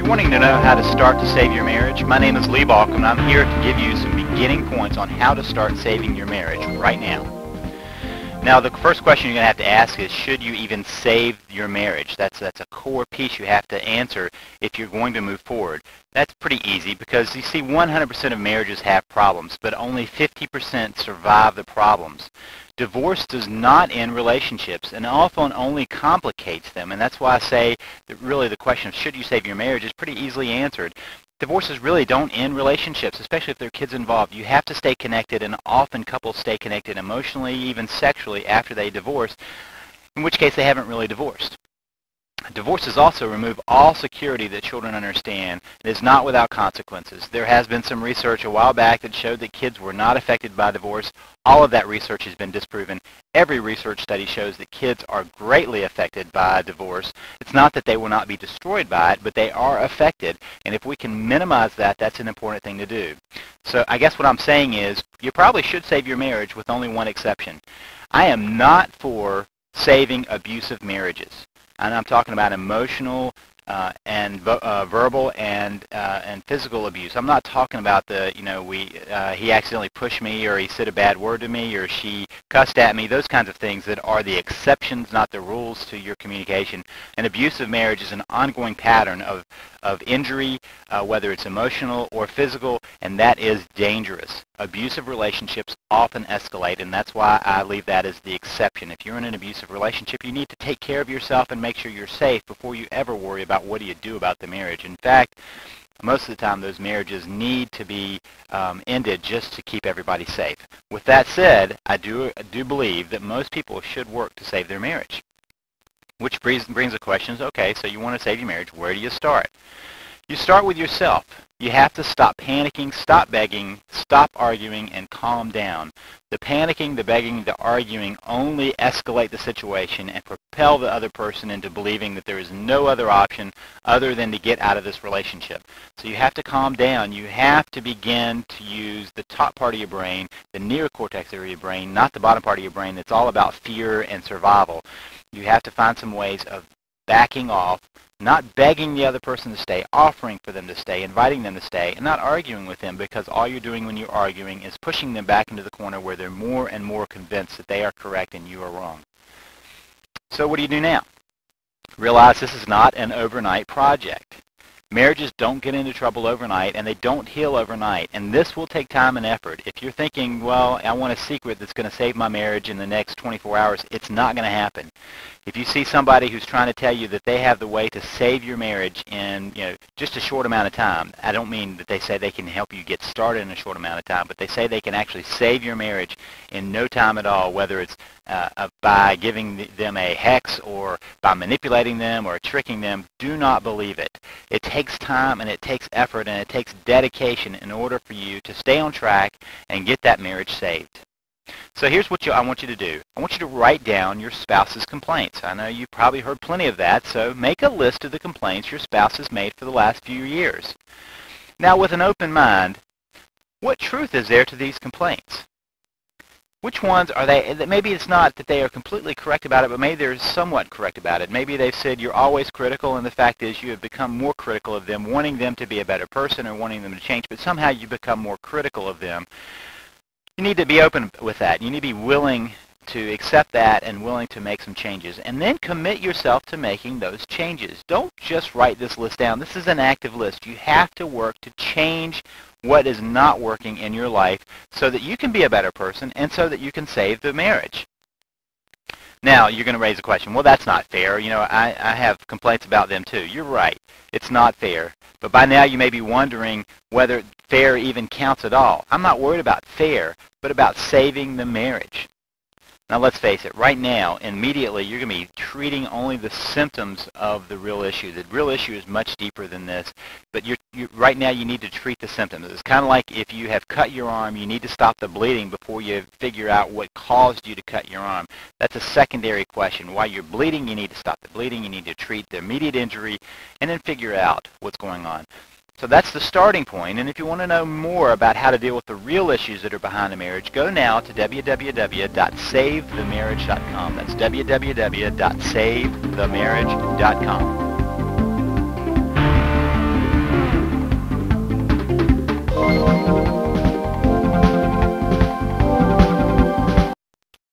Wanting to know how to start to save your marriage? My name is Lee Balk, and I'm here to give you some beginning points on how to start saving your marriage right now. Now, the first question you're going to have to ask is, should you even save your marriage? That's a core piece you have to answer if you're going to move forward. That's pretty easy because you see 100% of marriages have problems, but only 50% survive the problems. Divorce does not end relationships and often only complicates them, and that's why I say that really the question of should you save your marriage is pretty easily answered. Divorces really don't end relationships, especially if there are kids involved. You have to stay connected, and often couples stay connected emotionally, even sexually, after they divorce, in which case they haven't really divorced. Divorces also remove all security that children understand. It is not without consequences. There has been some research a while back that showed that kids were not affected by divorce. All of that research has been disproven. Every research study shows that kids are greatly affected by divorce. It's not that they will not be destroyed by it, but they are affected. And if we can minimize that, that's an important thing to do. So I guess what I'm saying is you probably should save your marriage with only one exception. I am not for saving abusive marriages. And I'm talking about emotional and verbal and physical abuse. I'm not talking about the, he accidentally pushed me, or he said a bad word to me, or she cussed at me, those kinds of things that are the exceptions, not the rules to your communication. An abusive marriage is an ongoing pattern of injury, whether it's emotional or physical, and that is dangerous. Abusive relationships often escalate, and that's why I leave that as the exception. If you're in an abusive relationship, you need to take care of yourself and make sure you're safe before you ever worry about what do you do about the marriage. In fact, most of the time those marriages need to be ended just to keep everybody safe. With that said, I do believe that most people should work to save their marriage. Which brings the question, okay, so you want to save your marriage, where do you start? You start with yourself. You have to stop panicking, stop begging, stop arguing, and calm down. The panicking, the begging, the arguing only escalate the situation and propel the other person into believing that there is no other option other than to get out of this relationship. So you have to calm down. You have to begin to use the top part of your brain, the neocortex area of your brain, not the bottom part of your brain that's all about fear and survival. You have to find some ways of backing off, not begging the other person to stay, offering for them to stay, inviting them to stay, and not arguing with them, because all you're doing when you're arguing is pushing them back into the corner where they're more and more convinced that they are correct and you are wrong. So what do you do now? Realize this is not an overnight project. Marriages don't get into trouble overnight, and they don't heal overnight, and this will take time and effort. If you're thinking, well, I want a secret that's going to save my marriage in the next 24 hours, it's not going to happen. If you see somebody who's trying to tell you that they have the way to save your marriage in just a short amount of time, I don't mean that they say they can help you get started in a short amount of time, but they say they can actually save your marriage in no time at all, whether it's by giving them a hex or by manipulating them or tricking them. Do not believe it. It takes time and it takes effort and it takes dedication in order for you to stay on track and get that marriage saved. So here's what I want you to do. I want you to write down your spouse's complaints. I know you've probably heard plenty of that, so make a list of the complaints your spouse has made for the last few years. Now, with an open mind, what truth is there to these complaints? Which ones are they? Maybe it's not that they are completely correct about it, but maybe they're somewhat correct about it. Maybe they've said you're always critical, and the fact is you have become more critical of them, wanting them to be a better person or wanting them to change, but somehow you become more critical of them. You need to be open with that. You need to be willing to accept that and willing to make some changes. And then commit yourself to making those changes. Don't just write this list down. This is an active list. You have to work to change what is not working in your life so that you can be a better person and so that you can save the marriage. Now, you're going to raise a question. Well, that's not fair. I have complaints about them too. You're right. It's not fair. But by now you may be wondering whether fair even counts at all. I'm not worried about fair, but about saving the marriage. Now, let's face it. Right now, immediately, you're going to be treating only the symptoms of the real issue. The real issue is much deeper than this. But right now, you need to treat the symptoms. It's kind of like if you have cut your arm, you need to stop the bleeding before you figure out what caused you to cut your arm. That's a secondary question. While you're bleeding, you need to stop the bleeding. You need to treat the immediate injury and then figure out what's going on. So that's the starting point, and if you want to know more about how to deal with the real issues that are behind a marriage, go now to www.savethemarriage.com. That's www.savethemarriage.com.